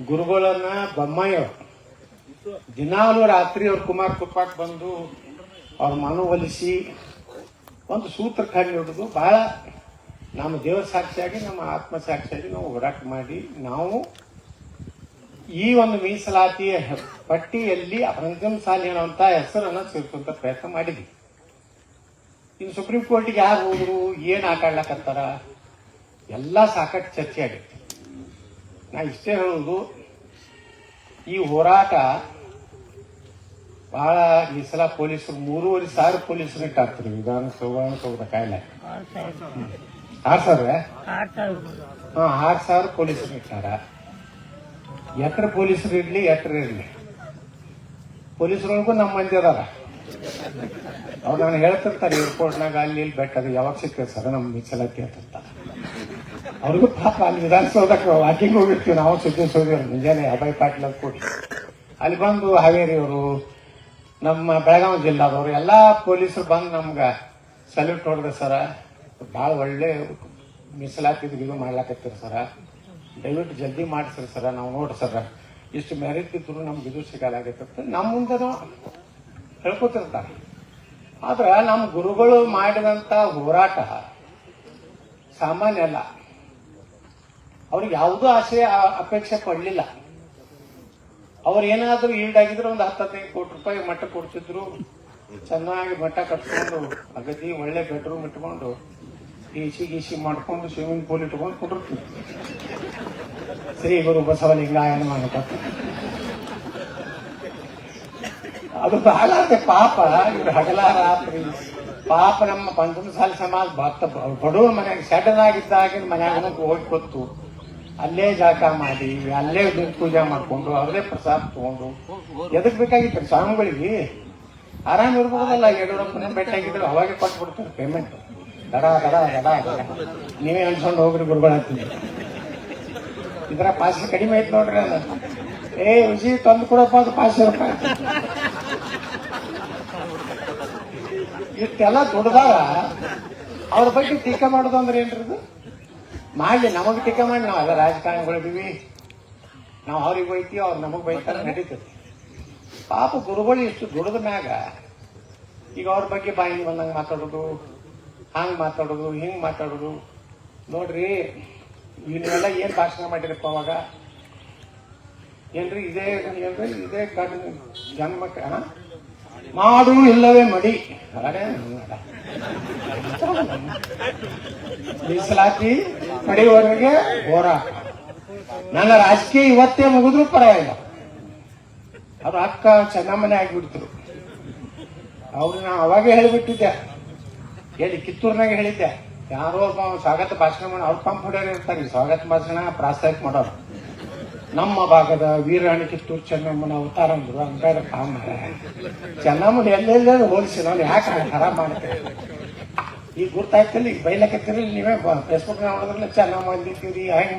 ಗುರುಗಳನ್ನ ಬೊಮ್ಮಾಯಿಯವರು ದಿನಾಲು ರಾತ್ರಿ ಅವ್ರ ಕುಮಾರ್ ತುಪ್ಪಾಕ್ ಬಂದು ಅವ್ರ ಮನವೊಲಿಸಿ ಒಂದು ಸೂತ್ರ ಕಂಡು ಹಿಡಿದು ಬಹಳ ನಮ್ಮ ದೇವರ ಸಾಕ್ಷಿಯಾಗಿ ನಮ್ಮ ಆತ್ಮ ಸಾಕ್ಷಿಯಾಗಿ ನಾವು ಹೋರಾಟ ಮಾಡಿ ನಾವು ಈ ಒಂದು ಮೀಸಲಾತಿಯ ಪಟ್ಟಿಯಲ್ಲಿ ಅಂತಿಮ ಸಾಲಿ ಅನ್ನುವಂತ ಹೆಸರನ್ನು ಸೇರಿಸುವಂತ ಪ್ರಯತ್ನ ಮಾಡಿದ್ವಿ. ಇನ್ನು ಸುಪ್ರೀಂ ಕೋರ್ಟಿಗೆ ಯಾರು ಹೋದ್ರು, ಏನ್ ಆಟಾಡ್ಲಕತ್ತಾರ, ಎಲ್ಲ ಸಾಕಷ್ಟು ಚರ್ಚೆ ಆಗಿತ್ತು. ನಾ ಇಷ್ಟೇ ಹೇಳುವುದು, ಈ ಹೋರಾಟ ಬಹಳ ಈ ಸಲ ಪೊಲೀಸರು 3,500 ಪೊಲೀಸರು ಇಟ್ಟಾಗ್ತಾರೆ ವಿಧಾನಸೌಧ ಕಾಯಿಲೆ 6,000 ಪೊಲೀಸರು ಇಟ್ಟಾರ. ಎಟ್ರ ಪೊಲೀಸರು ಇರ್ಲಿ ಪೊಲೀಸರೊಳಗೂ ನಮ್ಮ ಮಂದಿ ಅದಾರ. ಅವ್ರು ನಾನು ಹೇಳ್ತಿರ್ತಾರೆ ಏರ್ಪೋರ್ಟ್ನಾಗ ಅಲ್ಲಿ ಇಲ್ಲಿ ಬೆಟ್ಟದು ಯಾವಾಗ ಸಿಗ್ತದೆ ಸರ್ ನಮ್ಮ ಮೀಸಲಾತಿ ಅಂತ. ಅವ್ರಿಗೂ ಪಾಪ ಅಲ್ಲಿ ವಿಧಾನಸೌಧಕ್ಕೆ ವಾಕಿಂಗ್ ಹೋಗಿರ್ತೀವಿ ನಾವು, ಸುದ್ದಿ ಮುಂಜಾನೆ ಅಭಯ್ ಪಾಟೀಲ್ ಅಂತ ಕೂಡಿ ಅಲ್ಲಿ ಬಂದು ಹಾವೇರಿಯವರು, ನಮ್ಮ ಬೆಳಗಾವಿ ಜಿಲ್ಲಾದವರು ಎಲ್ಲಾ ಪೊಲೀಸರು ಬಂದು ನಮ್ಗ ಸಲ್ಯೂಟ್ ಹೊಡೆದ ಸರ, ಭಾಳ ಒಳ್ಳೆ ಮೀಸಲಾತಿ ಇದು ಮಾಡ್ಲಾಕತ್ತೀರಿ ಸರ, ದಯವಿಟ್ಟು ಜಲ್ದಿ ಮಾಡಿಸ್ರಿ ಸರ, ನಾವು ನೋಡ್ರಿ ಸರ ಇಷ್ಟು ಮೆರಿಟ್ ಇದ್ರು ನಮ್ಗೆ ಇದು ಸಿಗಲಾಗತ್ತೆ ನಮ್ಮ ಮುಂದೆನೂ ಹೇಳ್ಕೊತಿರ್ತಾರೆ. ಆದ್ರ ನಮ್ಮ ಗುರುಗಳು ಮಾಡಿದಂತ ಹೋರಾಟ ಸಾಮಾನ್ಯ ಅಲ್ಲ. ಅವ್ರಿಗೆ ಯಾವುದೂ ಆಸೆ ಅಪೇಕ್ಷೆ ಪಡಲಿಲ್ಲ. ಅವ್ರು ಏನಾದ್ರೂ ಈಲ್ಡ್ ಆಗಿದ್ರೆ ಒಂದು 10-15 ಕೋಟಿ ರೂಪಾಯಿ ಮಟ್ಟ ಕೊಡ್ತಿದ್ರು, ಚೆನ್ನಾಗಿ ಮಟ್ಟ ಕಟ್ಕೊಂಡು ಅಗದಿ ಒಳ್ಳೆ ಬೆಡ್ರೂಮ್ ಇಟ್ಕೊಂಡು ಗೀಸಿ ಮಾಡ್ಕೊಂಡು ಸ್ವಿಮ್ಮಿಂಗ್ ಪೂಲ್ ಇಟ್ಕೊಂಡು ಕೊಟ್ಟಿರ್ತೀವಿ. ಶ್ರೀ ಗುರು ಬಸವಲಿಂಗಾಯನ ಮಾಡಕತ್ತ ಅದು ಬಹಳ ಪಾಪ. ಇವ್ರು ಹಗಲ ರಾತ್ರಿ ಪಾಪ ನಮ್ಮ ಪಂಚಮಸಾಲಿ ಸಮಾಜ ಬಡವ್ರ ಮನ್ಯಾಗ ಸೆಡನಾಗಿದ್ದಾಗಿನ ಮನ್ಯಾಗ ಹೋಗಿ ಕೊತ್ತು ಅಲ್ಲೇ ಜಾಕ ಮಾಡಿ ಅಲ್ಲೇ ಪೂಜೆ ಮಾಡ್ಕೊಂಡು ಅವ್ರದೇ ಪ್ರಸಾದ ತಗೊಂಡು ಎದಕ್ ಬೇಕಾಗಿತ್ತು ಸ್ವಾಮಿಗಳಿಗೆ ಆರಾಮ್ ಇರ್ಬೋದಲ್ಲ. ಯಡಿಯೂರಪ್ಪನ ಭೇಟಿಯಾಗಿದ್ರು ಅವಾಗೆ ಕೊಟ್ಬಿಡ್ತಾರೆ ಪೇಮೆಂಟ್ ದಡ ದಡ ದಡ ದಡ. ನೀವೇ ಅನ್ಸ್ಕೊಂಡು ಹೋಗ್ರಿ ಗುರುಗಳಾಗ್ತೀನಿ. ಇದರ ಪಾಸ್ ಕಡಿಮೆ ಐತ್ ನೋಡ್ರಿ. ಅಲ್ಲ ವಿಜಿ ತಂದು ಕೊಡಪ್ಪ ಅದು 500 ರೂಪಾಯಿ. ಇಷ್ಟೆಲ್ಲ ದುಡ್ದಾಗ ಅವ್ರ ಬಗ್ಗೆ ಟೀಕೆ ಮಾಡೋದು ಅಂದ್ರೆ ಏನ್ರಿ? ಇದು ಮಾಡ್ಲಿ, ನಮಗ್ ಟೀಕೆ ಮಾಡಿ ನಾವೆಲ್ಲ ರಾಜಕಾರಣಿಗಳಿದೀವಿ, ನಾವು ಅವ್ರಿಗೆ ಬೈತೀವಿ, ಅವ್ರು ನಮಗ್ ಬೈತಾರೆ, ನಡೀತೈತಿ. ಪಾಪ ಗುರುಗಳು ಇಷ್ಟು ದುಡ್ದ ಮ್ಯಾಗ ಈಗ ಅವ್ರ ಬಗ್ಗೆ ಬಾಯಿ ಬಂದಂಗೆ ಮಾತಾಡೋದು, ಹಂಗ್ ಮಾತಾಡೋದು, ಹಿಂಗ್ ಮಾತಾಡೋದು. ನೋಡ್ರಿ ನೀವೆಲ್ಲ ಏನ್ ಭಾಷಣ ಮಾಡಿರಪ್ಪ ಅವಾಗ? ಏನ್ರಿ ಇದೇ ಜನ್ಮ ಮಾಡು ಇಲ್ಲವೇ ಮಡಿ. ಮೀಸಲಾತಿ ಪಡೆಯುವವರೆಗೆ ಹೋರಾಟ. ನನ್ನ ರಾಜಕೀಯ ಇವತ್ತೇ ಮುಗಿದ್ರು ಪರವಾಗಿಲ್ಲ. ಅವ್ರ ಅಕ್ಕ ಚೆನ್ನಮ್ಮನೆ ಆಗಿಬಿಡ್ತರು. ಅವ್ರನ್ನ ಅವಾಗೇ ಹೇಳಿಬಿಟ್ಟಿದ್ದೆ, ಎಲ್ಲಿ ಕಿತ್ತೂರ್ನಾಗ ಹೇಳಿದ್ದೆ. ಯಾರೋ ಒಬ್ಬ ಸ್ವಾಗತ ಭಾಷಣ ಮಾಡಿ ಅವ್ರ ಪಂಪ್ ಹೊಡೆಯೋರು ಇರ್ತಾರೆ, ಸ್ವಾಗತ ಭಾಷಣ ಪ್ರಾಸ್ತಾವಿಕ ಮಾಡೋರು. ನಮ್ಮ ಭಾಗದ ವೀರಾಣಿ ಕಿತ್ತೂರು ಚೆನ್ನಮ್ಮನ ಅವತಾರ ಅಂದ್ರು. ಅಂಬೇಡ ಕಾಮ ಚೆನ್ನಮ್ಮನ ಎಲ್ಲೆಲ್ಲ ಹೋಲಿಸಿ ನಾವು ಯಾಕೆ ಹರಾಮ್ ಮಾಡ್ತೇವೆ? ಈಗ ಗುರ್ತಾಯ್ತಲ್ಲ, ಈಗ ಬೈಲಕತ್ತೀರಿ ನೀವೇ ಫೇಸ್ಬುಕ್ ನೋಡಿದ್ರಲ್ಲ, ಚೆನ್ನಮ್ಮ ಅಂದಿದ್ದೀರಿ, ಹಂಗ್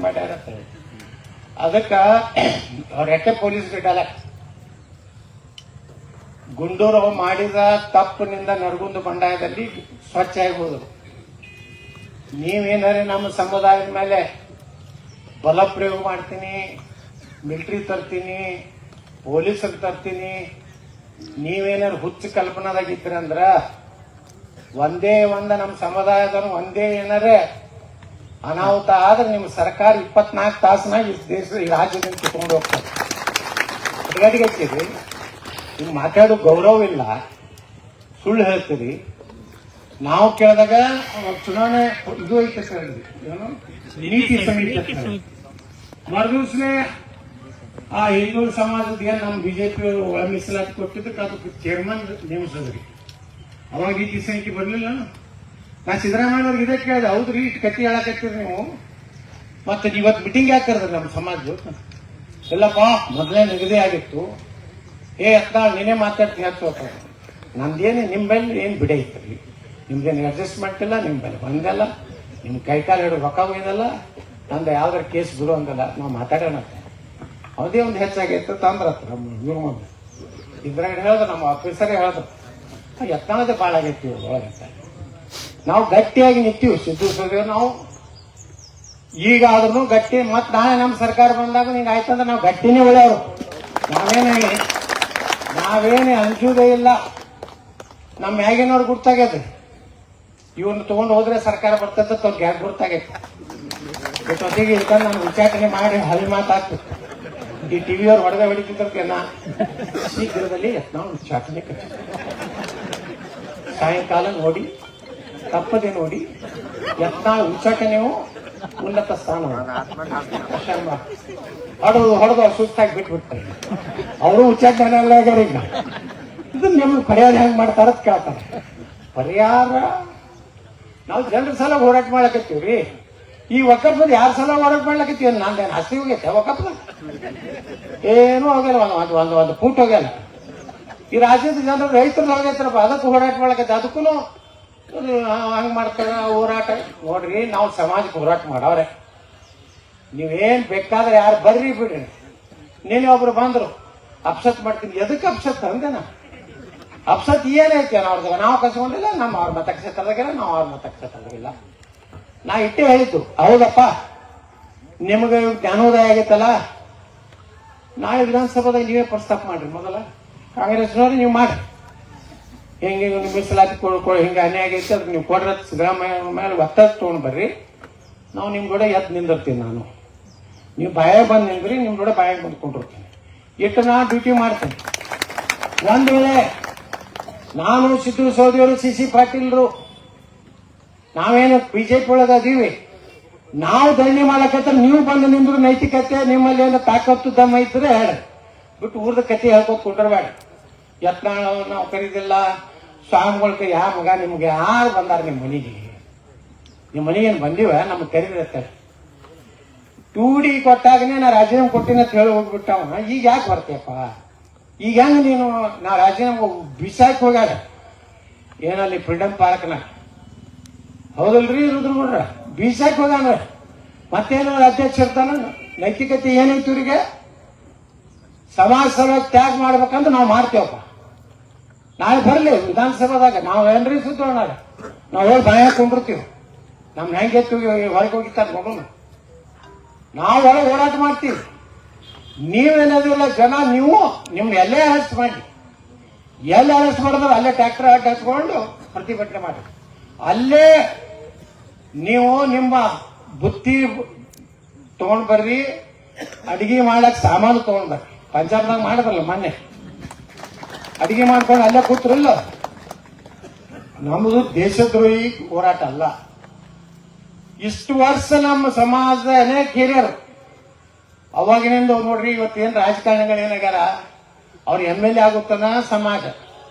ಮಾಡ್ಯಾರ ಅಂತ. ಅದಕ್ಕ ಅವ್ರ ಎಟ್ಟೆ ಪೊಲೀಸ್ ಬಿಡಲ್ಲ. ಗುಂಡೂರು ಮಾಡಿದ ತಪ್ಪಿನಿಂದ ನರಗುಂದ ಬಂಡಾಯದಲ್ಲಿ ಸ್ವಚ್ಛ ಆಗಿ ಹೋದರು. ನೀವೇನಾರೆ ನಮ್ಮ ಸಮುದಾಯದ ಮೇಲೆ ಬಲ ಪ್ರಯೋಗ ಮಾಡ್ತೀನಿ, ಮಿಲಿಟರಿ ತರ್ತೀನಿ, ಪೊಲೀಸರು ತರ್ತೀನಿ, ನೀವೇನಾರು ಹುಚ್ಚು ಕಲ್ಪನಾದಾಗಿದ್ದೀರಂದ್ರ ಒಂದೇ ನಮ್ಮ ಸಮುದಾಯದವ್ರು ಒಂದೇ ಏನಾರೇ ಅನಾಹುತ ಆದ್ರೆ ನಿಮ್ಮ ಸರ್ಕಾರ 24 ತಾಸನಾಗ ಈ ರಾಜ್ಯದಿಂದ ಕಿತ್ಕೊಂಡು ಹೋಗ್ತಾರೆ. ಗಡಿಗಟ್ಟಿರಿ, ನಿಮ್ ಮಾತಾಡೋ ಗೌರವ ಇಲ್ಲ, ಸುಳ್ಳು ಹೇಳ್ತೀರಿ. ನಾವು ಕೇಳಿದಾಗ ಚುನಾವಣೆ ಇದು ಐತೆ ಸರ್, ಏನು ನೀತಿ ಸಮಿತಿ ಮರುದಿವ್ಸನೇ ಆ ಹಿಂದೂ ಸಮಾಜದ ಏನ್ ನಮ್ಮ ಬಿಜೆಪಿ ಒಳ ಮೀಸಲಾತಿ ಕೊಟ್ಟಿದ್ದಕ್ಕೆ ಅದಕ್ಕೆ ಚೇರ್ಮನ್ ನೇಮಿಸಿದ್ರಿ. ಅವಾಗ ನೀತಿ ಸಮಿತಿ ಬರ್ಲಿಲ್ಲ. ನಾ ಸಿದ್ದರಾಮಯ್ಯ ಅವ್ರಿಗೆ ಇದೇ ಕೇಳಿದೆ, ಹೌದ್ರಿ ಇಷ್ಟು ಕತ್ತಿ ಹೇಳಕತ್ತೀರಿ ನೀವು, ಮತ್ತೆ ಇವತ್ತು ಮೀಟಿಂಗ್ ಯಾಕೆ ಕರೆದ್ರಿ ನಮ್ಮ ಸಮಾಜ? ಇಲ್ಲಪ್ಪ ಮೊದಲೇ ನಿಗದಿ ಆಗಿತ್ತು. ಯತ್ನಾಳ್ ನೀನೇ ಮಾತಾಡ್ತೀನಿ ಹತ್ತು. ನಂದೇನು ನಿಂಬಲ್ಲಿ ಏನ್ ಬಿಡೆ ಇತ್ತು, ನಿಮ್ದೇನು ಅಡ್ಜಸ್ಟ್ಮೆಂಟ್ ಇಲ್ಲ, ನಿಂಬಲ್ಲಿ ಬಂದಲ್ಲ, ನಿಮ್ ಕೈಕಾಲು ಹಿಡಿದು ರೊಕ್ಕ ಹೋಗಿದಲ್ಲ, ನಂದು ಯಾವ್ದಾರ ಕೇಸ್ ಬಿಡು ಅಂದಲ್ಲ. ನಾವು ಮಾತಾಡೋಣ, ಅವದೇ ಒಂದು ಹೆಚ್ಚಾಗೈತೆ ತಂದ್ರತ್ತ ನಮ್ಮ ಇವ್ರ ಮುಂದೆ. ಇದ್ರಾಗ ಹೇಳಿದ್ರು, ನಮ್ಮ ಆಫೀಸರೇ ಹೇಳಿದ್ರು, ಯತ್ನಾಳದೇ ಭಾಳ ಆಗೈತಿ ಒಳಗಂತ. ನಾವು ಗಟ್ಟಿಯಾಗಿ ನಿಂತೀವಿ ಸಿದ್ದು ಸೋದೇವ್. ನಾವು ಈಗಾದ್ರೂ ಗಟ್ಟಿ ಮತ್ ನಾಳೆ ನಮ್ಮ ಸರ್ಕಾರ ಬಂದಾಗ ಹಿಂಗ ಆಯ್ತಂದ್ರೆ ನಾವು ಗಟ್ಟಿನೇ ಒಳ್ಳೆಯವರು. ನಾವೇನೇ ಅಂಜುವುದೇ ಇಲ್ಲ. ನಮ್ಮ ಮ್ಯಾಗಿನವ್ರು ಗುರ್ತಾಗ್ಯದ. ಇವನ್ನ ತಗೊಂಡು ಹೋದ್ರೆ ಸರ್ಕಾರ ಬರ್ತದ ಗ್ಯಾಸ್ ಗುರ್ತಾಗೈತೆ. ಜೊತೆಗೆ ಇಟ್ಕೊಂಡು ನಾನು ಉಚ್ಚಾಟನೆ ಮಾಡಿ ಹಳಿ ಮಾತಾಗ್ತದೆ. ಈ ಟಿವಿಯವ್ರು ಹೊಡೆದ ನಾ ಶೀಘ್ರದಲ್ಲಿ ನಾವು ಉಚ್ಚಾಟನೆ ಸಾಯಂಕಾಲ ನೋಡಿ ತಪ್ಪದೆ ನೋಡಿ ಯತ್ನಾಳ್ ಉಚ್ಚಾಟನೆಯು ಉನ್ನತ ಸ್ಥಾನ ಹೊಡೆದು ಸುಸ್ತಾಗಿ ಬಿಟ್ಬಿಡ್ತಾರೆ. ಅವರು ಉಚ್ಚಾಟನೆ ಅಲ್ಲ ಆಗ್ಯಾರ. ಈಗ ಇದು ನಿಮ್ಗೆ ಪರಿಹಾರ ಹೆಂಗ್ ಮಾಡ್ತಾರ ಕೇಳ್ತಾರೆ. ಪರಿಹಾರ ನಾವು ಜನರ ಸಲ ಹೋರಾಟ ಮಾಡ್ಲಕತ್ತೀವ್ರಿ. ಈ ವಕಫ್ ಯಾರ ಸಲ ಹೋರಾಟ ಮಾಡ್ಲಕತ್ತೀವಿ? ನಂದೇನು ಹಸಿ ಹೋಗೈತೆ ವಕಫ್? ಏನೂ ಹೋಗ್ಯಲ್ಲ. ಒಂದು ಫೂಟ್ ಹೋಗ್ಯಲ್ಲ. ಈ ರಾಜ್ಯದ ಜನರು ರೈತರು ಹೋಗೈತ್ರಪ್ಪ, ಅದಕ್ಕೂ ಹೋರಾಟ ಮಾಡ್ಲಕತ್ತೆ. ಅದಕ್ಕೂ ಹಂಗ್ ಮಾಡ್ತಾರ ಹೋರಾಟ. ನೋಡ್ರಿ, ನಾವು ಸಮಾಜಕ್ಕೆ ಹೋರಾಟ ಮಾಡವ್ರೆ. ನೀವೇನ್ ಬೇಕಾದ್ರೆ ಯಾರು ಬರ್ರಿ ಬಿಡ್ರಿ. ನೀನೇ ಒಬ್ರು ಬಂದ್ರು ಅಪ್ಸತ್ ಮಾಡ್ತೀನಿ. ಎದಕ್ಕೆ ಅಪ್ಸತ್ ಅಂದೇನ? ಅಪ್ಸತ್ ಏನೈತೆ ಅವ್ರದಾಗ? ನಾವು ಕಸ್ಕೊಂಡಿಲ್ಲ, ನಮ್ಮ ಅವ್ರ ಮತಕ್ಷೇತ್ರದಾಗಿಲ್ಲ, ನಾವು ಅವ್ರ ಮತಕ್ಷೇತ್ರದಾಗಿಲ್ಲ. ನಾ ಇಟ್ಟೇ ಹೇಳಿದ್ದು, ಹೌದಪ್ಪ ನಿಮಗೆ ಜ್ಞಾನೋದಯ ಆಗೈತಲ್ಲ, ನಾಳೆ ವಿಧಾನಸಭಾದಾಗ ನೀವೇ ಪ್ರಸ್ತಾಪ ಮಾಡ್ರಿ. ಮೊದಲ ಕಾಂಗ್ರೆಸ್ನವ್ರು ನೀವು ಮಾಡ್ರಿ. ಹೆಂಗೆ ಮೀಸಲಾತಿ ಹಿಂಗೆ ಅನ್ಯಾಯ ಆಗೈತೆ, ಅದಕ್ಕೆ ನೀವು ಕೊಡ್ರ ಸಿದ್ದರಾಮಯ್ಯ ಮೇಲೆ ಒತ್ತಡ ತೊಗೊಂಡು ಬರ್ರಿ. ನಾವು ನಿಮ್ ಕೂಡ ಎದ್ದು ನಿಂದಿರ್ತೀನಿ. ನಾನು ನೀವು ಬಾಯಾಗ ಬಂದು ನಿಂದ್ರಿ, ನಿಮ್ ಕೂಡ ಬಾಯಾಗ ಬಂದ್ಕೊಂಡಿರ್ತೀನಿ. ಇಟ್ಟು ನಾ ಡ್ಯೂಟಿ ಮಾಡ್ತೀನಿ. ಒಂದ್ ವೇಳೆ ನಾನು ಸಿದ್ದು ಸೋದಿಯವರು ಸಿ ಪಾಟೀಲ್ರು ನಾವೇನು ಬಿಜೆಪಿ ಒಳಗ ಅದೀವಿ, ನಾವು ಧರಣಿ ಮಾಡಕತ್ರ ನೀವು ಬಂದು ನಿಂದ್ರು ನೈತಿಕತೆ ನಿಮ್ಮಲ್ಲಿ ಏನೋ ತಾಕತ್ತು ದಮ್ಮ ಇದ್ರೆ ಹೇಳಿ, ಬಿಟ್ಟು ಊರ್ದ ಕತೆ ಹೇಳ್ಕೊತ ಕುಂಡ್ರಬೇಡ. ಯತ್ನಾಳ ನಾವು ಕರೀದಿಲ್ಲ, ಸ್ವಾಮಿಗಳ ಯಾವ ಮಗ ನಿಮ್ಗೆ ಯಾರು ಬಂದಾರ ನಿಮ್ಮ ಮನೆಗೆ? ನಿಮ್ಮ ಮನೆಗೇನು ಬಂದಿವ? ನಮ್ಗೆ ಕರೀದಿರ್ತಾರೆ. 2D ಕೊಟ್ಟಾಗನೇ ನಾ ರಾಜೀನಾಮೆ ಕೊಟ್ಟಿನ ಅಂತ ಹೇಳಿ ಹೋಗ್ಬಿಟ್ಟವ. ಈಗ ಯಾಕೆ ಬರ್ತೀಯಪ್ಪ? ಈಗ ಹೆಂಗ ನೀನು ನಾ ರಾಜೀನಾಮೆ ಬಿಸಾಕ್ ಹೋಗ್ಯಾರ ಏನಲ್ಲಿ ಫ್ರೀಡಮ್ ಪಾರ್ಕ್ನ? ಹೌದಲ್ರಿ ರುದ್ರಗೌಡ್ರ? ಬಿಸಾಕ್ ಹೋಗ್ಯಾನ. ಮತ್ತೇನು ಅಧ್ಯಕ್ಷ ಇರ್ತಾನ? ನೈತಿಕತೆ ಏನೈತಿ ಇವ್ರಿಗೆ? ಸಮಾಜ ಸೇವೆ ತ್ಯಾಗ ಮಾಡ್ಬೇಕಂತ ನಾವು ಮಾಡ್ತೇವಪ್ಪ. ನಾಳೆ ಬರ್ಲಿ ವಿಧಾನಸಭಾದಾಗ ನಾವು ಏನ್ರಿ ಸುತ್ತೋಣ, ನಾವು ಹೋಗಿ ಭಯ ಕೊಂಡಿರ್ತೀವಿ. ನಮ್ ಹೆಂಗೆ ಹೊರಗೆ ಹೋಗಿತ್ತಾರ ನೋಡೋಣ. ನಾವು ಒಳಗೆ ಹೋರಾಟ ಮಾಡ್ತೀವಿ. ನೀವೇನದಿಲ್ಲ ಜನ, ನೀವು ನಿಮ್ಗೆ ಎಲ್ಲೇ ಅರೆಸ್ಟ್ ಮಾಡಿ, ಎಲ್ಲಿ ಅರೆಸ್ಟ್ ಮಾಡಿದ್ರೆ ಅಲ್ಲೇ ಟ್ರ್ಯಾಕ್ಟರ್ ಅಡ್ಡ ಹಚ್ಕೊಂಡು ಪ್ರತಿಭಟನೆ ಮಾಡಿ. ಅಲ್ಲೇ ನೀವು ನಿಮ್ಮ ಬುತ್ತಿ ತಗೊಂಡ್ ಬರ್ರಿ, ಅಡಿಗೆ ಮಾಡಕ್ ಸಾಮಾನು ತಗೊಂಡ್ ಬರ್ರಿ. ಪಂಜಾಬ್ನಾಗ ಮಾಡಿದ್ರಲ್ಲ ಮೊನ್ನೆ, ಅಡಿಗೆ ಮಾಡ್ಕೊಂಡು ಅಲ್ಲೇ ಕೂತ್ರಲ್ಲ. ನಮ್ಮದು ದೇಶದ್ರೋಹಿ ಹೋರಾಟ ಅಲ್ಲ. ಇಷ್ಟು ವರ್ಷ ನಮ್ಮ ಸಮಾಜದ ಅನೇಕ ಹಿರಿಯರು ಅವಾಗಿನಿಂದ ನೋಡ್ರಿ, ಇವತ್ತೇನ್ ರಾಜಕಾರಣಿಗಳು ಏನಾಗ್ಯಾರ, ಅವ್ರು MLA ಆಗುತ್ತಾನ ಸಮಾಜ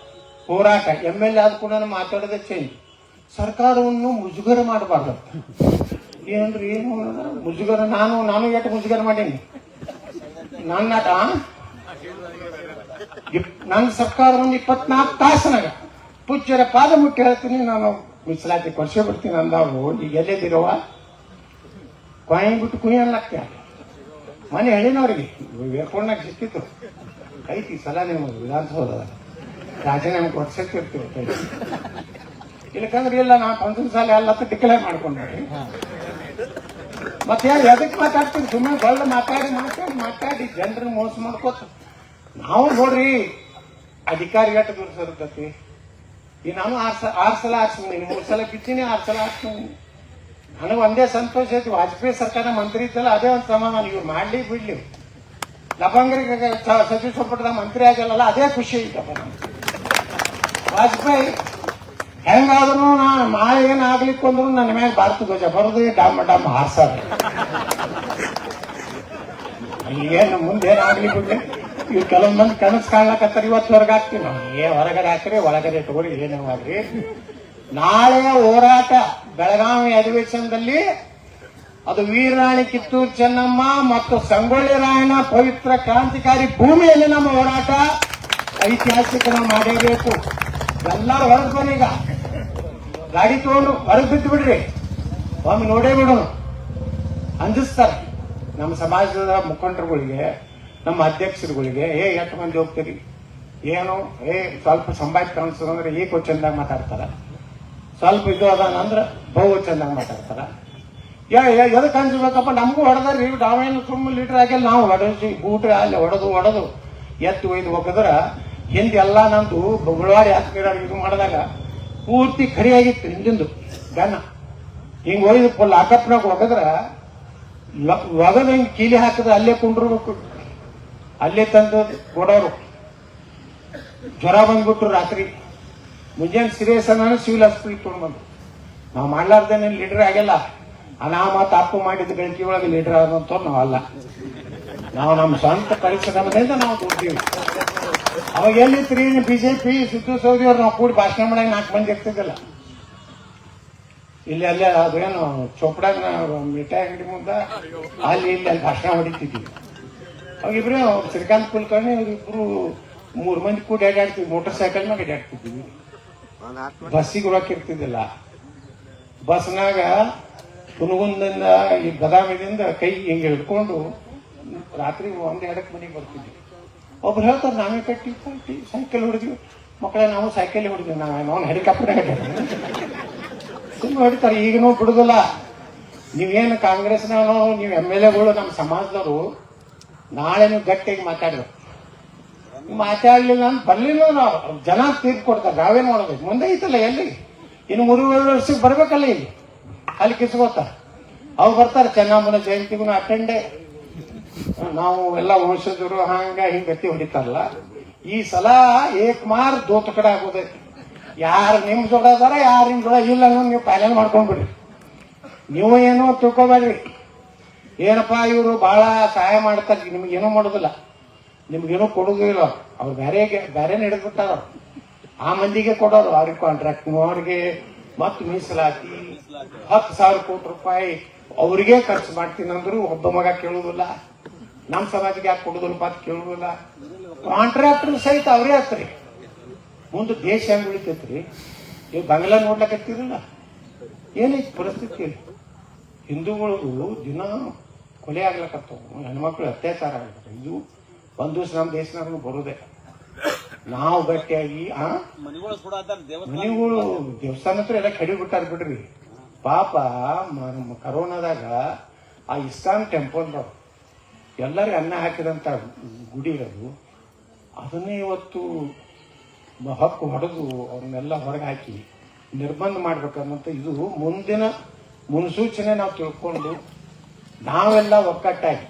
ಹೋರಾಟ. MLA ಆದ ಕೂಡ ಮಾತಾಡೋದೇ ಚೇಂಜ್. ಸರ್ಕಾರವನ್ನು ಮುಜುಗರ ಮಾಡಬಾರ್ದು. ಏನ್ರಿ ಏನು ಮುಜುಗರ? ನಾನು ಎಷ್ಟು ಮುಜುಗರ ಮಾಡೀನಿ. ನನ್ನ ಸರ್ಕಾರವನ್ನು 24 ತಾಸನಾಗ ಪೂಜ್ಯರ ಪಾದ ಮುಟ್ಟಿ ಹೇಳ್ತೀನಿ, ನಾನು ಮೀಸಲಾತಿ ಕೊಡ್ಸೇ ಬಿಡ್ತೀನಿ ಅಂದವ್ರು. ಈಗ ಎಲ್ಲಿದ್ದೀರವ? ಕೊಯ್ ಬಿಟ್ಟು ಕುಯ್ ಅನ್ಲಾಗ್ತೀಯ. ಮನೆ ಹೇಳಿನವ್ರಿಗೆ ವೇರ್ಕೊಂಡಾಗ ಸಿಕ್ಕಿತ್ತು. ಐತಿ ಸಲ ನೀವು ವಿಧಾನಸೌಧದಾಗ ರಾಜೀನಾಮೆ ಕೊಡ್ಸಕ್ಕಿರ್ತೀವಿ. ಇಲ್ಲಕಂದ್ರೆ ಇಲ್ಲ, ನಾ ಒಂದೊಂದು ಸಲ ಎಲ್ಲ ಡಿಕ್ಲೇರ್ ಮಾಡ್ಕೊಂಡ್ರಿ. ಮತ್ತೆ ಎದಕ್ಕೆ ಮಾತಾಡ್ತೀವಿ? ಸುಮ್ಮನೆ ಬಳ್ಳ ಮಾತಾಡಿ ಜನರನ್ನ ಮೋಸ ಮಾಡ್ಕೋತ. ನಾವು ನೋಡ್ರಿ ಅಧಿಕಾರಿಗಟ್ಟ ದುರ್ಸರ್ತತಿ. ಈ ನಾನು 6 ಸಲ ಆರ್ಸ್ತೀನಿ, 3 ಸಲ ಬಿದ್ದೀನಿ, 6 ಸಲ ಆರ್ಸ್ತೀನಿ. ನನಗೆ ಒಂದೇ ಸಂತೋಷ ಐತಿ, ವಾಜಪೇಯಿ ಸರ್ಕಾರ ಮಂತ್ರಿ ಇತ್ತಲ್ಲ ಅದೇ ಒಂದು ಸಮಾಧಾನ. ಇವ್ರು ಮಾಡ್ಲಿ ಬಿಡ್ಲಿ, ಲವಂಗರಿಗೆ ಸಚಿವ ಸಂಪುಟದ ಮಂತ್ರಿ ಆಗಲ್ಲ, ಅದೇ ಖುಷಿ ಐತಪ್ಪ ನಮ್ಗೆ. ವಾಜಪೇಯಿ ಹೆಂಗಾದ್ರು ನಾಳೆ ಏನಾಗ್ಲಿಕ್ಕೆ ಅಂದ್ರು ನನ್ನ ಮ್ಯಾಗ ಭಾರತ ಧ್ವಜ ಬರೋದು ಡಮ್ ಹಾರ್ಸಾರ. ಏನು ಮುಂದೇನಾಗ್ಲಿ ಬಿಡ್ಲಿ, ಇವ್ ಕೆಲವೊಂದ್ ಮಂದಿ ಕನಸು ಕಾಣ್ಲಕತ್ತಾರ. ಇವತ್ತು ಹೊರಗೆ ಹಾಕ್ತೀವಿ ನಾವು. ಹೊರಗಡೆ ಹಾಕ್ರಿ, ಒಳಗಡೆ ತಗೊಳ್ಳಿ, ಏನೇ ಮಾಡ್ರಿ. ನಾಳೆಯ ಹೋರಾಟ ಬೆಳಗಾವಿ ಅಧಿವೇಶನದಲ್ಲಿ ಅದು ವೀರರಾಣಿ ಕಿತ್ತೂರು ಚೆನ್ನಮ್ಮ ಮತ್ತು ಸಂಗೊಳ್ಳಿ ರಾಯಣ್ಣ ಪವಿತ್ರ ಕ್ರಾಂತಿಕಾರಿ ಭೂಮಿಯಲ್ಲಿ ನಮ್ಮ ಹೋರಾಟ ಐತಿಹಾಸಿಕ ನಾವು ಮಾಡೇಬೇಕು. ಎಲ್ಲರೂ ಹೊರಗೆ ಬನ್ನಿ. ಈಗ ಗಾಡಿ ತಗೊಂಡು ಹೊರಗೆ ಬಿದ್ದು ಬಿಡ್ರಿ, ಒಮ್ಮೆ ನೋಡೇ ಬಿಡೋಣ. ಅಂಜಿಸ್ತಾರೆ ನಮ್ಮ ಸಮಾಜದ ಮುಖಂಡರುಗಳಿಗೆ, ನಮ್ಮ ಅಧ್ಯಕ್ಷರುಗಳಿಗೆ. ಎಷ್ಟು ಮಂದಿ ಹೋಗ್ತೀರಿ? ಏನು ಸ್ವಲ್ಪ ಸಂಭಾಷಣೆ ಕಾಣಿಸ್ತದಂದ್ರೆ ಈಕೋ ಚಂದಾಗ ಮಾತಾಡ್ತಾರ, ಸ್ವಲ್ಪ ಇದು ಅದಾನಂದ್ರೆ ಬಹು ಚಂದಾಗ ಮಾತಾಡ್ತಾರ. ಎದಕ್ಕೆ ಅನ್ಸ್ಬೇಕಪ್ಪ, ನಮಗೂ ಹೊಡೆದ್ರಿ, ನಾವೇನು ಸುಮ್ಮನೆ ಲೀಟರ್ ಹಾಕಿಲ್ಲ, ನಾವು ಹೊಡೆಸಿ ಬೂಟ್ರೆ ಅಲ್ಲಿ ಹೊಡೆದು ಎತ್ತು ಒಯ್ದು ಹೋಗಿದ್ರ ಹಿಂದೆ ಎಲ್ಲ ನಂದು ಬುಳವಾಡಿ ಹಾಕ್ತಿರ ಇದು ಮಾಡಿದಾಗ ಪೂರ್ತಿ ಕರಿಯಾಗಿತ್ತು ಹಿಂದಿಂದು ಗನ್ನ. ಹಿಂಗೆ ಒಯ್ದು ಲಾಕಪ್ನಾಗ ಒಗದ್ರ ಒಗದು ಹಿಂಗೆ ಕೀಲಿ ಹಾಕಿದ್ರೆ ಅಲ್ಲೇ ಕುಂಡ್ರು, ಅಲ್ಲೇ ತಂದು ಕೊಡೋರು. ಜ್ವರ ಬಂದ್ಬಿಟ್ರು ರಾತ್ರಿ, ಮುಂಜಾನೆ ಸೀರಿಯಸ್ ಅನ್ನ ಸಿವಿಲ್ ಹಾಸ್ಪಿಟಲ್ ತೊಗೊಂಡು ಬಂದು. ನಾವು ಮಾಡ್ಲಾರ್ದೇನೆ ಲೀಡರ್ ಆಗಿಲ್ಲ, ಅನಾಮತ್ ಅಪ್ಪು ಮಾಡಿದ ಗಳಿಕೆ ಒಳಗೆ ಲೀಡರ್ ಆದಂತವ್ರು ನಾವಲ್ಲ. ನಾವು ನಮ್ಮ ಸ್ವಂತ ಪರಿಶ್ರಮದಿಂದ ನಾವು ದುಡ್ತೀವಿ. ಅವಾಗ ಎಲ್ಲಿತ್ರಿ ಬಿಜೆಪಿ ಸಿದ್ದು ಸೌದಿ ಅವ್ರು ನಾವು ಕೂಡಿ ಭಾಷಣ ಮಾಡಾಗ 4 ಮಂದಿ ಇರ್ತಿದ್ದಿಲ್ಲ. ಇಲ್ಲಿ ಅಲ್ಲೇ ಅದೇನು ಚೋಪಡಾಗ ಮಿಠಾಯಿ ಅಂಗಡಿ ಮುಂದೆ ಅಲ್ಲಿ ಭಾಷಣ ಹೊಡಿತಿದ್ವಿ. ಅವಾಗಿಬ್ರು ಶ್ರೀಕಾಂತ್ ಕುಲಕರ್ಣಿ ಇವ್ರಿಬ್ರು 3 ಮಂದಿ ಕೂಡಿ ಅಡ್ಡಾಡ್ತಿದ್ವಿ, ಮೋಟರ್ ಸೈಕಲ್ ಮ್ಯಾಗ ಅಡ್ಡಾಡ್ತಿದ್ವಿ. ಬಸ್ಸಿಗೆ ಇರ್ತಿದ್ದಿಲ್ಲ. ಬಸ್ನಾಗ ಕುನಗುಂದಿಂದ ಈ ಬದಾಮಿದಿಂದ ಕೈ ಹಿಂಗೆ ಹಿಡ್ಕೊಂಡು ರಾತ್ರಿ 1-2 ಮನೆಗೆ ಬರ್ತಿದ್ವಿ. ಒಬ್ರು ಹೇಳ್ತಾರೆ ನಾವೇ ಕಟ್ಟಿ ಸೈಕಲ್ ಹೊಡಿದ್ವಿ, ಮಕ್ಕಳೇ ನಾವು ಸೈಕಲ್ ಹೊಡಿದ್ವಿ, ನಾವು ಹೆಲಿಕಾಪ್ಟರ್ ತುಂಬ ಹೊಡಿತಾರೆ. ಈಗನೂ ಬಿಡುದಿಲ್ಲ. ನೀವೇನು ಕಾಂಗ್ರೆಸ್ನವರು, ನೀವು MLAಗಳು, ನಮ್ಮ ಸಮಾಜದವರು ನಾಳೆ ನೀವು ಗಟ್ಟಿಯಾಗಿ ಮಾತಾಡಿದ್ರು, ಮಾತಾಡ್ಲಿಲ್ಲ ಅಂತ ಬರ್ಲಿಲ್ಲ, ನಾವು ಜನ ತೀರ್ಪು ಕೊಡ್ತಾರೆ. ನಾವೇನು ಮಾಡ್ಬೇಕು? ಮುಂದೆ ಐತಲ್ಲ, ಎಲ್ಲಿ ಇನ್ನು 3 ವರ್ಷಕ್ಕೆ ಬರ್ಬೇಕಲ್ಲ, ಇಲ್ಲಿ ಅಲ್ಲಿ ಕಿಸ್ಕೋತ ಅವ್ರು ಬರ್ತಾರೆ. ಚೆನ್ನಮ್ಮನ ಜಯಂತಿಗೂ ಅಟೆಂಡೇ, ನಾವು ಎಲ್ಲ ವಂಶಜರು ಹಂಗ ಹಿಂಗೆ ಗತಿ ಹೊಡಿತಾರಲ್ಲ. ಈ ಸಲ ಏಕಮಾರ್ ದೋತ ಕಡೆ ಆಗೋದೈತಿ. ಯಾರು ನಿಮ್ ಜೋಡ ಅದಾರ, ಯಾರು ನಿಮ್ ಜೋಡ ಇಲ್ಲ ಅನ್ನೋ ನೀವು ಪ್ಯಾನಲ್ ಮಾಡ್ಕೊಂಡ್ಬಿಡ್ರಿ. ನೀವು ಏನೋ ತಿಳ್ಕೊಬೇಡ್ರಿ. ಏನಪ್ಪಾ ಇವರು ಬಹಳ ಸಹಾಯ ಮಾಡ್ತಾರೆ, ನಿಮ್ಗೇನೋ ಮಾಡೋದಿಲ್ಲ, ನಿಮ್ಗೇನೋ ಕೊಡೋದಿಲ್ಲ. ಅವ್ರು ಬೇರೆ ಹಿಡಿದ್ಬಿಟ್ಟಾರ. ಆ ಮಂದಿಗೆ ಕೊಡೋರು, ಅವ್ರಿಗೆ ಕಾಂಟ್ರಾಕ್ಟ್, ಅವ್ರಿಗೆ ಮತ್ತು ಮೀಸಲಾತಿ 10,000 ಕೋಟಿ ರೂಪಾಯಿ ಅವ್ರಿಗೆ ಖರ್ಚು ಮಾಡ್ತೀನಿ ಅಂದ್ರು ಒಬ್ಬ ಮಗ ಕೇಳುವುದಿಲ್ಲ. ನಮ್ಮ ಸಮಾಜಕ್ಕೆ ಯಾಕೆ ಕೊಡುದಿಲ್ಲಪ್ಪ ಅಂತ ಕೇಳುವುದಿಲ್ಲ. ಕಾಂಟ್ರಾಕ್ಟರ್ ಸಹಿತ ಅವರೇ ಹತ್ರಿ. ಮುಂದೆ ದೇಶ ಹೆಂಗ್ ಉಳಿತೈತ್ರಿ? ಈಗ ಬಂಗ್ಲಾ ನೋಡ್ಲಕತ್ತಿರಲ್ಲ, ಏನೈತಿ ಪರಿಸ್ಥಿತಿಯಲ್ಲಿ? ಹಿಂದೂಗಳಿಗೂ ದಿನ ಕೊಲೆ ಆಗ್ಲಕತ್ತವು, ಹೆಣ್ಮಕ್ಳು ಅತ್ಯಾಚಾರ ಆಗ್ಲತ್ತ. ಇದು ಒಂದ್ ದಿವಸ ನಮ್ಮ ದೇಶನಾಗೂ ಬರೋದೆ. ನಾವು ಗಟ್ಟಿಯಾಗಿ ಮನೆಗಳು ದೇವಸ್ಥಾನ ಹತ್ರ ಎಲ್ಲ ಕಡಿ ಬಿಟ್ಟಾರ ಬಿಡ್ರಿ. ಪಾಪ ಕರೋನಾದಾಗ ಆ ಇಸ್ಕಾನ್ ಟೆಂಪಲ್ ಎಲ್ಲರಿಗೂ ಅನ್ನ ಹಾಕಿದಂತ ಗುಡಿ ಅದು, ಅದನ್ನೇ ಇವತ್ತು ಹಕ್ಕು ಹೊಡೆದು ಅವ್ರನ್ನೆಲ್ಲ ಹೊರಗೆ ಹಾಕಿ ನಿರ್ಬಂಧ ಮಾಡ್ಬೇಕನ್ನಂತ ಇದು ಮುಂದಿನ ಮುನ್ಸೂಚನೆ ನಾವು ತಿಳ್ಕೊಂಡು ನಾವೆಲ್ಲ ಒಕ್ಕಟ್ಟಾಗಿ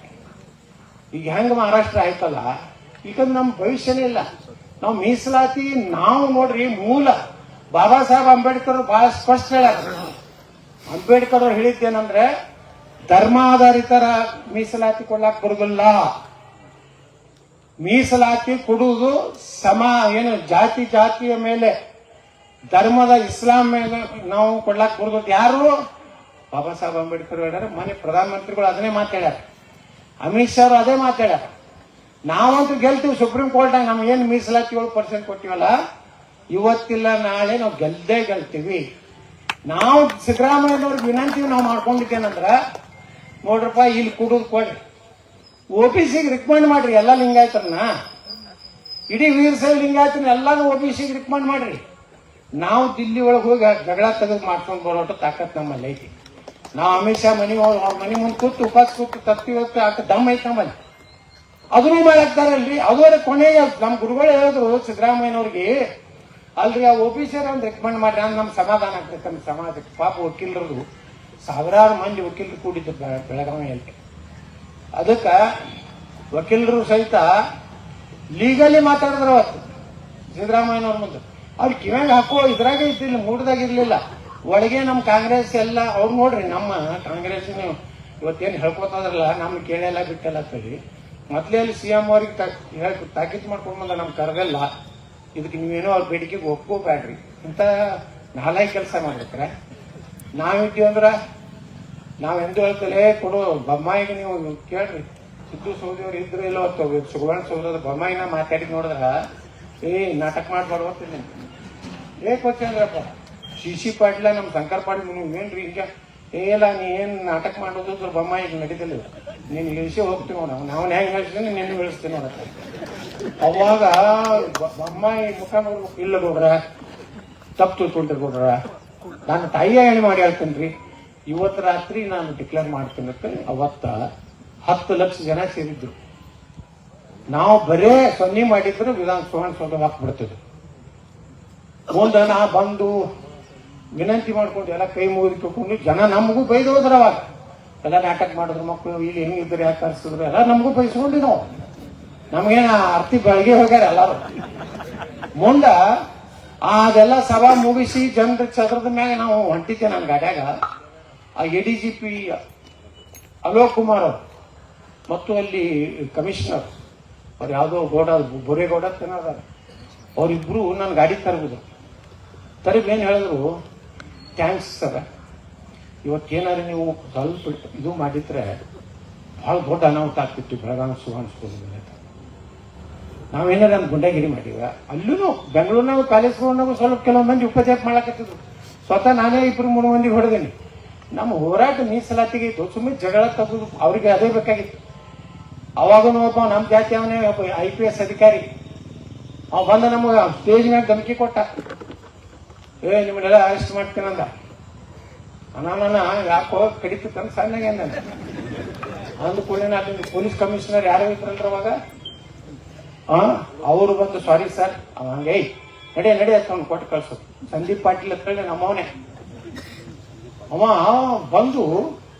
ಈಗ ಹೆಂಗ ಮಹಾರಾಷ್ಟ್ರ ಆಯ್ತಲ್ಲ, ಈಗ ನಮ್ಮ ಭವಿಷ್ಯನೇ ಇಲ್ಲ. ನಾವು ಮೀಸಲಾತಿ ನಾವು ನೋಡ್ರಿ, ಮೂಲ ಬಾಬಾ ಸಾಹೇಬ್ ಅಂಬೇಡ್ಕರ್ ಬಹಳ ಸ್ಪಷ್ಟ ಹೇಳ್ಯಾರ. ಅಂಬೇಡ್ಕರ್ ಅವ್ರು ಹೇಳಿದ್ದೇನಂದ್ರೆ, ಧರ್ಮಾಧಾರಿತರ ಮೀಸಲಾತಿ ಕೊಡ್ಲಾಕ್ ಬರುದಿಲ್ಲ, ಮೀಸಲಾತಿ ಕೊಡುವುದು ಏನು ಜಾತಿಯ ಮೇಲೆ, ಧರ್ಮದ ಇಸ್ಲಾಂ ಮೇಲೆ ನಾವು ಕೊಡ್ಲಾಕ್ ಬರುದು. ಯಾರು? ಬಾಬಾ ಸಾಹೇಬ್ ಅಂಬೇಡ್ಕರ್ ಹೇಳ್ಯಾರ. ಮನೆ ಪ್ರಧಾನಮಂತ್ರಿಗಳು ಅದನ್ನೇ ಮಾತಾಡ್ಯಾರ, ಅಮಿತ್ ಶಾ ಅವರು ಅದೇ ಮಾತಾಡ್ಯಾರ. ನಾವಂತೂ ಗೆಲ್ತೀವಿ ಸುಪ್ರೀಂ ಕೋರ್ಟ್ನಾಗ. ನಮ್ಗೇನು ಮೀಸಲಾತಿ 7% ಕೊಟ್ಟಿವಲ್ಲ, ಇವತ್ತಿಲ್ಲ ನಾಳೆ ನಾವು ಗೆಲ್ತೀವಿ. ನಾವು ಸಿದ್ದರಾಮಯ್ಯನವ್ರಿಗೆ ವಿನಂತಿ ನಾವು ಮಾಡ್ಕೊಂಡಿದ್ದೇನಂದ್ರ, ನೋಡ್ರಪ್ಪ ಇಲ್ಲಿ ಕುಡುದು ಕೊಡ್ರಿ, OBCಗೆ ರಿಕಮೆಂಡ್ ಮಾಡ್ರಿ ಎಲ್ಲ ಲಿಂಗಾಯತರನ್ನ, ಇಡೀ ವೀರಶೈವ ಲಿಂಗಾಯತನ ಎಲ್ಲಾನು OBCಗೆ ರಿಕಮೆಂಡ್ ಮಾಡ್ರಿ. ನಾವು ದಿಲ್ಲಿ ಒಳಗೆ ಹೋಗಿ ಜಗಳ ತೆಗೆದು ಮಾಡ್ಕೊಂಡು ಬರೋಟ ತಾಕತ್ ನಮ್ಮಲ್ಲಿ ಐತಿ. ನಾವು ಅಮಿತ್ ಶಾ ಅವ್ರ ಮನೆ ಮುಂದೆ ಕೂತು ಉಪವಾಸ ಕೂತು ತರ್ತೀವಿ ದಮ್ ಐತಿ ನಮ್ಮಲ್ಲಿ. ಅದನ್ನು ಮಾಡಾಕ್ತಾರಲ್ರಿ. ಅದುವರೆ ಕೊನೆಗೆ ನಮ್ಮ ಗುರುಗಳು ಹೇಳಿದ್ರು ಸಿದ್ದರಾಮಯ್ಯನವ್ರಿಗೆ, ಅಲ್ರಿ ಆ OBC ಒಂದು ರೆಕಮೆಂಡ್ ಮಾಡ್ರಿ ಅಂದ್ರೆ ನಮ್ಗೆ ಸಮಾಧಾನ ಆಗ್ತೈತೆ. ನಮ್ಮ ಸಮಾಜಕ್ಕೆ ಪಾಪ ವಕೀಲರದು ಸಾವಿರಾರು ಮಂದಿ ವಕೀಲರು ಕೂಡಿದ್ರು ಬೆಳಗಾವಿಯಲ್ಲಿ. ಅದಕ್ಕೆ ವಕೀಲರು ಸಹಿತ ಲೀಗಲಿ ಮಾತಾಡಿದ್ರು ಅವತ್ತು ಸಿದ್ದರಾಮಯ್ಯನವ್ರ ಮುಂದೆ. ಅವ್ರು ಕಿವ್ಯಾಗ ಹಾಕೋ ಇದ್ರಾಗ ಇದ್ದಿಲ್ಲ, ಮೂಡ್ದಾಗಿರ್ಲಿಲ್ಲ. ಒಳಗೆ ನಮ್ಮ ಕಾಂಗ್ರೆಸ್ ಎಲ್ಲ ಅವ್ರು ನೋಡ್ರಿ, ನಮ್ಮ ಕಾಂಗ್ರೆಸ್ ಇವತ್ತೇನು ಹೇಳ್ಕೊತದ್ರಲ್ಲ, ನಮ್ಗೆ ಕೇಳೆಲ್ಲ ಬಿಟ್ಟೆಲ್ಲ ಸರಿ. ಮೊದಲೇ ಅಲ್ಲಿ CM ಅವ್ರಿಗೆ ತಾಕೀತು ಮಾಡ್ಕೊಂಡು ಬಂದ, ನಮ್ಗೆ ಕರೆದಲ್ಲ, ಇದಕ್ಕೆ ನೀವೇನೋ ಅವ್ರ ಬೇಡಿಕೆಗೆ ಒಪ್ಕೋಬೇಡ್ರಿ ಇಂತ ನಾಲ್ಕು ಕೆಲಸ ಮಾಡ್ಬೇಕ್ರೆ. ನಾವಿದ್ದೀವಂದ್ರ ನಾವೆಂದು ಹೇಳ್ತಲೇ ಕೊಡು. ಬೊಮ್ಮಾಯಿಗೆ ನೀವು ಕೇಳ್ರಿ, ಸಿದ್ದು ಸೌದಿ ಅವ್ರು ಇದ್ರು ಇಲ್ಲ ಸುಗವರ್ಣ ಸೌದದ ಬೊಮ್ಮಾಯಿನ ಮಾತಾಡಿ ನೋಡಿದ್ರ ನಾಟಕ ಮಾಡ್ಬಾರ್ದು. ಏಕೊಚ್ಚಂದ್ರಪ್ಪ CC ಪಾಟೀಲ ನಮ್ಮ ಶಂಕರ್ ಪಾಟೀಲ್ ನೀವೇನ್ರಿ ಈಗ ಇಲ್ಲ ನೀ ಏನ್ ನಾಟಕ ಮಾಡೋದು ಬೊಮ್ಮಾಯಿಗೆ ನಡೀತಿಲ್ಲ, ನೀನು ಇಳಿಸಿ ಹೋಗ್ತೀವಿ ನಾವು ಹೆಂಗ್ ಹೇಳ್ತೀನಿ ನಿನ್ನ ಇಳಿಸ್ತೀನಿ ನೋಡಕ್ಕೆ. ಅವಾಗ ಬೊಮ್ಮಾಯಿ ಮುಖ ನೋಡ್ಬೇಕು, ಇಲ್ಲ ನೋಡ್ರ ತಪ್ಪು ತಿಳ್ಕೊಂಡಿರ್ಬೋಡ್ರ, ನಾನು ತಾಯಿಯ ಹೇಳಿ ಮಾಡಿ ಹೇಳ್ತೇನ್ರಿ, ಇವತ್ತು ರಾತ್ರಿ ನಾನು ಡಿಕ್ಲೇರ್ ಮಾಡ್ತೀನಿ ಅಂತ ಅವತ್ತ 10 ಲಕ್ಷ ಜನ ಸೇರಿದ್ರು. ನಾವು ಬರೇ ಸೊನ್ನೆ ಮಾಡಿದ್ರು ವಿಧಾನಸೌಧ ಹಾಕ್ಬಿಡ್ತಿದ್ರು. ಮುಂದೆ ನಾ ಬಂದು ವಿನಂತಿ ಮಾಡ್ಕೊಂಡು ಎಲ್ಲ ಕೈ ಮುಗಿದುಕೊಂಡು ಜನ ನಮಗೂ ಬೈದು ಹೋದ್ರ ಅವಾಗ ಎಲ್ಲ ನಾಟಕ ಮಾಡಿದ್ರು ಮಕ್ಕಳು ಇಲ್ಲಿ ಹೆಂಗಿದ್ರು ಯಾಕೆ ಕರ್ಸಿದ್ರು ಎಲ್ಲ ನಮಗೂ ಬೈಸ್ಕೊಂಡಿ ನಾವು. ನಮಗೇನ ಆರ್ತಿ ಬೆಳಗ್ಗೆ ಹೋಗ್ಯಾರ ಎಲ್ಲಾರು. ಮುಂದ ಅದೆಲ್ಲ ಸಭಾ ಮುಗಿಸಿ ಜನರ ಚದ್ರದ ಮ್ಯಾಗ ನಾವು ಹೊಂಟಿದ್ದೆ ನನ್ನ ಗಾಡ್ಯಾಗ. ಆ ADGP ಅಲೋಕ್ ಕುಮಾರ್ ಅವರು ಮತ್ತು ಅಲ್ಲಿ ಕಮಿಷನರ್ ಅವ್ರು ಯಾವುದೋ ಗೌಡ ಬೊರೇಗೌಡ ಅದಾರ, ಅವರಿಬ್ರು ನನ್ನ ಗಾಡಿ ತರಬಹುದು. ತರಬೇನು ಹೇಳಿದ್ರು, ಥ್ಯಾಂಕ್ಸ್ ಸರ್, ಇವತ್ತೇನಾದ್ರು ನೀವು ಸ್ವಲ್ಪ ಇದು ಮಾಡಿದ್ರೆ ಬಹಳ ದೊಡ್ಡ ಅನಾಹುತ ಆಗ್ತಿತ್ತು ಬೆಳಗಾವಿ ಸುಧಾರಿಸ್ಬೋದು. ನಾವೇನಾರ ನಮ್ಮ ಗುಂಡಾಗಿರಿ ಮಾಡಿವ. ಅಲ್ಲೂ ಬೆಂಗಳೂರಿನಾಗ ಕಾಲೇಜ್ಗಳನ್ನಾಗೂ ಸ್ವಲ್ಪ ಕೆಲವು ಮಂದಿ ಉಪದ್ಯಾಪ ಮಾಡಕತ್ತಿದ್ರು. ಸ್ವತಃ ನಾನೇ 2-3 ಮಂದಿಗೆ ಹೊಡೆದೇನೆ. ನಮ್ಮ ಹೋರಾಟ ಮೀಸಲಾತಿಗೆ ಇತ್ತು, ಸುಮ್ಮನೆ ಜಗಳ ತಗೋದು ಅವ್ರಿಗೆ ಅದೇ ಬೇಕಾಗಿತ್ತು. ಅವಾಗೂ ಒಬ್ಬ ನಮ್ಮ ಜಾತಿ ಅವನೇ ಒಬ್ಬ IPS ಅಧಿಕಾರಿ ಅವ ಬಂದ ನಮಗೆ ಸ್ಟೇಜ್ ಮ್ಯಾಗ ಧಮಕಿ ಕೊಟ್ಟ, ನಿಮ್ಮನ್ನೆಲ್ಲ ಅರೆಸ್ಟ್ ಮಾಡ್ತೀನಂದ. ನಾನು ಯಾಕೋ ಕಡಿತಂತ ಸಣ್ಣಗೆ ಅಂದ ಕೂಡಲೇ ಅಲ್ಲಿ ಪೊಲೀಸ್ ಕಮಿಷನರ್ ಯಾರು ಇದ್ರಲ್ರ ಅವಾಗ ಅವರು ಬಂದು ಸಾರಿ ಸರ್ ಅವ ಹಂಗೆ ನಡಿ ಅಂತ ಕೊಟ್ಟು ಕಳ್ಸೋದು. ಸಂದೀಪ್ ಪಾಟೀಲ್ ಹತ್ರ ನಮ್ಮವನೇ ಅವ ಬಂದು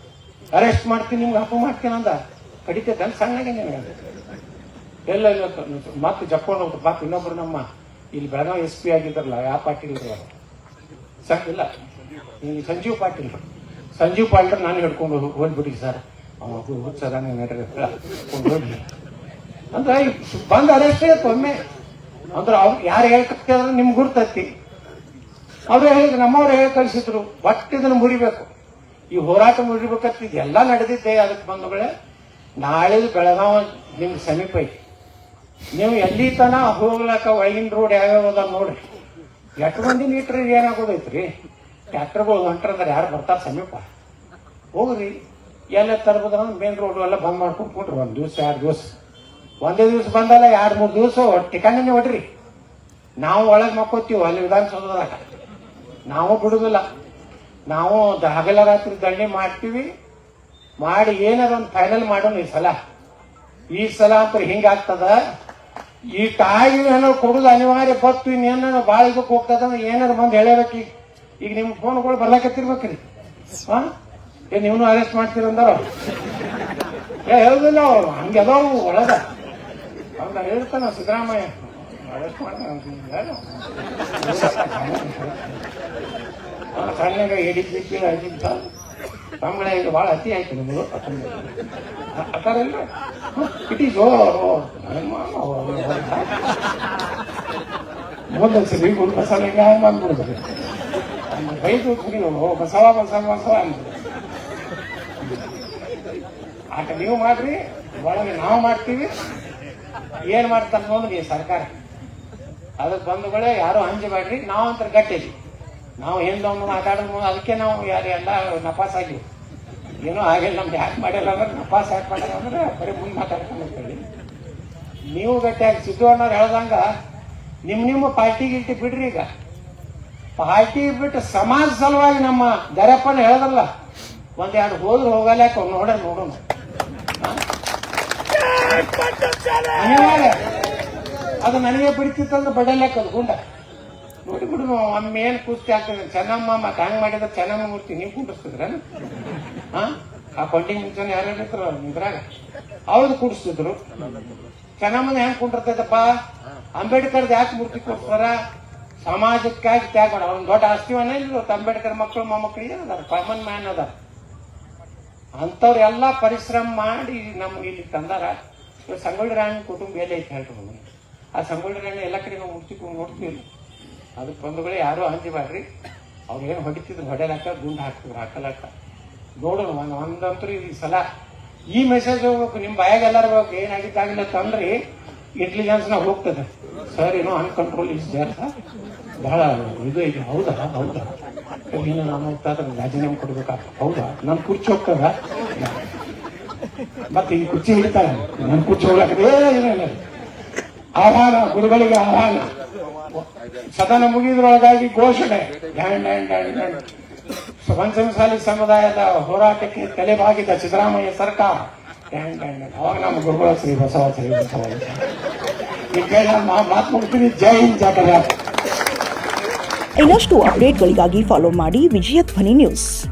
ಅರೆಸ್ಟ್ ಮಾಡ್ತೀನಿ ನಿಮ್ಗೆ ಹಬ್ಬ ಮಾಡ್ತೀನಿ ಅಂದ. ಕಡಿತೈತೆ ಅಂತ ಸಣ್ಣಗೆ ಎಲ್ಲ ಮತ್ತೆ ಜಪ್ಕೊಂಡು ಹೋಗ್ತು. ಮತ್ತೆ ಇನ್ನೊಬ್ರು ನಮ್ಮ ಇಲ್ಲಿ ಬೆಳಗಾವಿ SP ಆಗಿದ್ರಲ್ಲ, ಯಾವ ಪಾಟೀಲ್ ಇದ್ರಲ್ಲ ಇಲ್ಲ ಸಂಜೀವ್ ಪಾಟೀಲ್ ನಾನು ಹಿಡ್ಕೊಂಡು ಹೋಗ್ಬಿಡಿ ಸರ್ ಹುಚ್ಚದ ಹೋಗಿ ಅಂದ್ರೆ ಬಂದು ಅರೆಸ್ಟ್ ಆಯ್ತು ಒಮ್ಮೆ. ಅಂದ್ರೆ ಅವ್ರು ಯಾರು ಹೇಳ್ಕತ್ತಿದ್ರೆ ನಿಮ್ಗೆ ಗುರ್ತೈತಿ. ಅವ್ರು ಹೇಳಿದ್ರು, ನಮ್ಮವ್ರು ಹೇಳಿ ಕಳಿಸಿದ್ರು, ಒಟ್ಟು ಇದನ್ನು ಮುರಿಬೇಕು, ಈ ಹೋರಾಟ ಮುರಿಬೇಕಂತ ಇದೆಲ್ಲ ನಡೆದಿದ್ದೆ. ಅದಕ್ಕೆ ಬಂಧುಗಳೇ, ನಾಳೆ ಬೆಳಗಾವಿ ನಿಮ್ಗೆ ಸಮೀಪ ಐತಿ. ನೀವು ಎಲ್ಲಿ ತನ ಹೋಗ್ಲಕ್ಕ ಒಳಗಿನ ರೋಡ್ ಯಾವ್ಯಾವ ಅದಾವ ನೋಡ್ರಿ. ಎಷ್ಟು ಮಂದಿ ನೀಟ್ರಿ ಏನಾಗೋದೈತ್ರಿ. ಟ್ರ್ಯಾಕ್ಟರ್ಗಳು ಹೊಂಟ್ರಂದ್ರೆ ಯಾರು ಬರ್ತಾರ ಸಮೀಪ ಹೋಗ್ರಿ. ಎಲ್ಲ ತರಬೋದ್ರ ಮೇನ್ ರೋಡ್ ಎಲ್ಲ ಬಂದ್ ಮಾಡ್ಕೊಂಡ್ರಿ. 1 ದಿವಸ 2 ದಿವಸ, ಒಂದೇ ದಿವಸ ಬಂದಲ್ಲ 2-3 ದಿವಸ ಟಿಕಾಣಿ ಹೊಡ್ರಿ. ನಾವು ಒಳಗೆ ಮಕ್ಕೋತೀವಿ ಅಲ್ಲಿ ವಿಧಾನಸೌಧದಾಗ. ನಾವು ಬಿಡುದಿಲ್ಲ. ನಾವು ಹಗಲ ರಾತ್ರಿ ದಂಡಿ ಮಾಡ್ತೀವಿ. ಮಾಡಿ ಏನಾರ ಒಂದು ಫೈನಲ್ ಮಾಡೋಣ ಈ ಸಲ ಅಂತ ಹಿಂಗಾಗ್ತದ. ಈ ತಾಯಿ ಏನೋ ಕೊಡುದು ಅನಿವಾರ್ಯ ಬತ್ತು. ಇನ್ನೇನ ಭಾಳ ಇದಕ್ಕೆ ಹೋಗ್ತದ ಏನಾರು ಬಂದು ಹೇಳಬೇಕು. ಈಗ ನಿಮ್ ಫೋನ್ಗಳು ಬರ್ಲಾಕತ್ತಿರ್ಬೇಕ್ರಿ. ನೀವ್ನು ಅರೆಸ್ಟ್ ಮಾಡ್ತೀರಂದಾರ ಹೇಳುದಿಲ್ಲ ಅವ್ರು ಹಂಗೆ ಅದಾವು ಒಳಗ. ಅವ್ನ ಹೇಳ್ತಾನ ಸಿದ್ದರಾಮಯ್ಯ ಅರೆಸ್ಟ್ ಮಾಡ್ತಾನ ಸಣ್ಣಗ ADGP ಅಜಿತ್ ತಮ್ಮಗಳೇ ಇದು ಭಾಳ ಅತಿ ಆಯ್ತು ನಿಮ್ದು ಅತಾರಲ್ಲ. ಇಟ್ ಈಸ್ ಒಂದೊಂದ್ಸರಿ ಗುರು ಬಸವ ಹಿಂಗ ಅಂದ್ಬಿಡ್ತಾರೆ. ಬೈದು ಬಸವ ಅಂದ್ಬಿಡ್ತಾರೆ. ಆಟ ನೀವು ಮಾಡ್ರಿ, ಒಳಗೆ ನಾವು ಮಾಡ್ತೀವಿ. ಏನ್ ಮಾಡ್ತಾರ ನೋಡ್ರಿ ಸರ್ಕಾರ. ಅದಕ್ಕೆ ಬಂಧುಗಳೇ ಯಾರು ಅಂಜಬೇಡ್ರಿ. ನಾವು ಅಂತ ಗಟ್ಟಿದ್ವಿ. ನಾವು ಹಿಂದೊಂದು ಮಾತಾಡೋದು ಅದಕ್ಕೆ ನಾವು ಯಾರು ಎಲ್ಲ ನಪಾಸ್ ಆಗಿವಿ. ಏನೋ ಆಗಿಲ್ಲ ನಮ್ದು ಯಾಕೆ ಮಾಡಿಲ್ಲ ಅಂದ್ರೆ ನಪಾಸ್ ಯಾಕೆ ಮಾಡಿಲ್ಲ ಅಂದ್ರೆ ಬರೀ ಮುಂದೆ ಮಾತಾಡ್ಕೊಂಡು ಹೋಗ್ತೀವಿ. ನೀವು ಗಟ್ಟಿಯಾಗಿ ಸಿದ್ದಣ್ಣವ್ರು ಹೇಳ್ದಂಗ ನಿಮ್ಮ ಪಾರ್ಟಿ ಗಿಲ್ಟಿ ಬಿಡ್ರಿ. ಈಗ ಪಾರ್ಟಿ ಬಿಟ್ಟು ಸಮಾಜ ಸಲುವಾಗಿ ನಮ್ಮ ದರಪ್ಪನ ಹೇಳದಲ್ಲ, 1-2 ಹೋದ್ರು ಹೋಗಲ್ಲ ನೋಡೋಣ. ಅನಿವಾರ್ಯ ಅದು ನನಗೆ ಬಿಡ್ತಿತ್ತಂದ್ರೆ ಬಡಲ್ಯಾಕದು ಗುಂಡ ನೋಡಿ ಬಿಡು. ಒಮ್ಮೆ ಏನ್ ಕುಸ್ತಿ ಆಗ್ತದೆ. ಚೆನ್ನಮ್ಮ ಮತ್ತೆ ಹಂಗ್ ಮಾಡಿದ್ರೆ ಚೆನ್ನಮ್ಮ ಮೂರ್ತಿ ನೀವು ಕುಂಡಿಸ್ತಿದ್ರ ಆ ಕೊಂಡಿಗೆ ಮುಂಚೆ ಯಾರು ಹೇಳಿದ್ರು ನಿದ್ರಾಗ ಅವ್ರು ಕೂಡಿಸ್ತಿದ್ರು. ಚೆನ್ನಮ್ಮನ ಹೆಂಗ್ ಕುಂಡಿರ್ತೈತಪ್ಪ. ಅಂಬೇಡ್ಕರ್ದು ಯಾಕೆ ಮೂರ್ತಿ ಕೊಡ್ತಾರ? ಸಮಾಜಕ್ಕಾಗಿ ತ್ಯಾಗ ಮಾಡ. ಅವ್ನ ದೊಡ್ಡ ಆಸ್ತಿವನ್ನ ಇಲ್ಲ. ಅಂಬೇಡ್ಕರ್ ಮಕ್ಕಳು ಮೊಮ್ಮಕ್ಕಳು ಏನದಾರ ಕಾಮನ್ ಮ್ಯಾನ್ ಅದಾರ. ಅಂತವ್ರು ಎಲ್ಲ ಪರಿಶ್ರಮ ಮಾಡಿ ನಮ್ಗೆ ಇಲ್ಲಿ ತಂದಾರ. ಸಂಗೊಳ್ಳಿ ರಾಣಿ ಕುಟುಂಬ ಎಲ್ಲ ಐತೆ ಹೇಳ್ರಿ. ಆ ಸಂಗೊಳ್ಳಿ ರಾಣಿ ಎಲ್ಲ ಕಡೆ ನಾವು ಮುಡ್ತಿಕೊಂಡು ನೋಡ್ತೀವಿ. ಅದಕ್ಕೆ ಬಂಧುಗಳೇ ಯಾರು ಅಂಜಬಾಡ್ರಿ. ಅವ್ರು ಏನು ಹೊಡಿತಿದ್ರು ಹೊಡೆಯಲಾಕ ಗುಂಡು ಹಾಕ್ತಿದ್ರು ಹಾಕಲಾಕ ನೋಡೋಣ. ಒಂದಂತೂ ಈ ಸಲ ಈ ಮೆಸೇಜ್ ಹೋಗ್ಬೇಕು. ನಿಮ್ಮ ಬಾಯಾಗ ಎಲ್ಲಾರು ಹೋಗ್ಬೇಕು. ಏನಾಗಿದ್ದಾಗಿಲ್ಲ ತಂದ್ರಿ ಇಂಟೆಲಿಜೆನ್ಸ್ನಾಗ ಹೋಗ್ತದೆ. ಸರ್ ಏನೋ ಅನ್ಕಂಟ್ರೋಲ್ ಇಸ್ ದೇರ್ ಬಹಳ ಇದು ಇದೆ. ಹೌದಾ ನೀನು ನಾನು ಹೋಗ್ತಾದ್ರೆ ರಾಜೀನಾಮೆ ಕೊಡ್ಬೇಕಾಗ್ತ. ಹೌದಾ ನನ್ನ ಕುರ್ಚಿ ಹೋಗ್ತದ ಮತ್ತೆ ಈ ಕುರ್ಚಿ ಹಿಡಿತಾಳೆ. ನನ್ನ ಕುರ್ಚಿ ಹೋಗ್ಲಾಕ ಆಹ್ವಾನ, ಗುರುಗಳಿಗೆ ಆಹ್ವಾನ. ಸದನ ಮುಗಿದ್ರೊಳಗಾಗಿ ಘೋಷಣೆ. ಪಂಚಮಸಾಲಿ ಸಮುದಾಯದ ಹೋರಾಟಕ್ಕೆ ತಲೆಬಾಗಿದ ಸಿದ್ದರಾಮಯ್ಯ ಸರ್ಕಾರ ಅವಾಗ ನಮ್ಮ ಗುರುಗಳ ಶ್ರೀ ಬಸವ ಈಗ ಮಾತು ಮುಗ್ತೀನಿ. ಜೈ ಹಿಂದ್ ಜಾಟರ. ಇನ್ನಷ್ಟು ಅಪ್ಡೇಟ್ಗಳಿಗಾಗಿ ಫಾಲೋ ಮಾಡಿ ವಿಜಯ ಧ್ವನಿ ನ್ಯೂಸ್.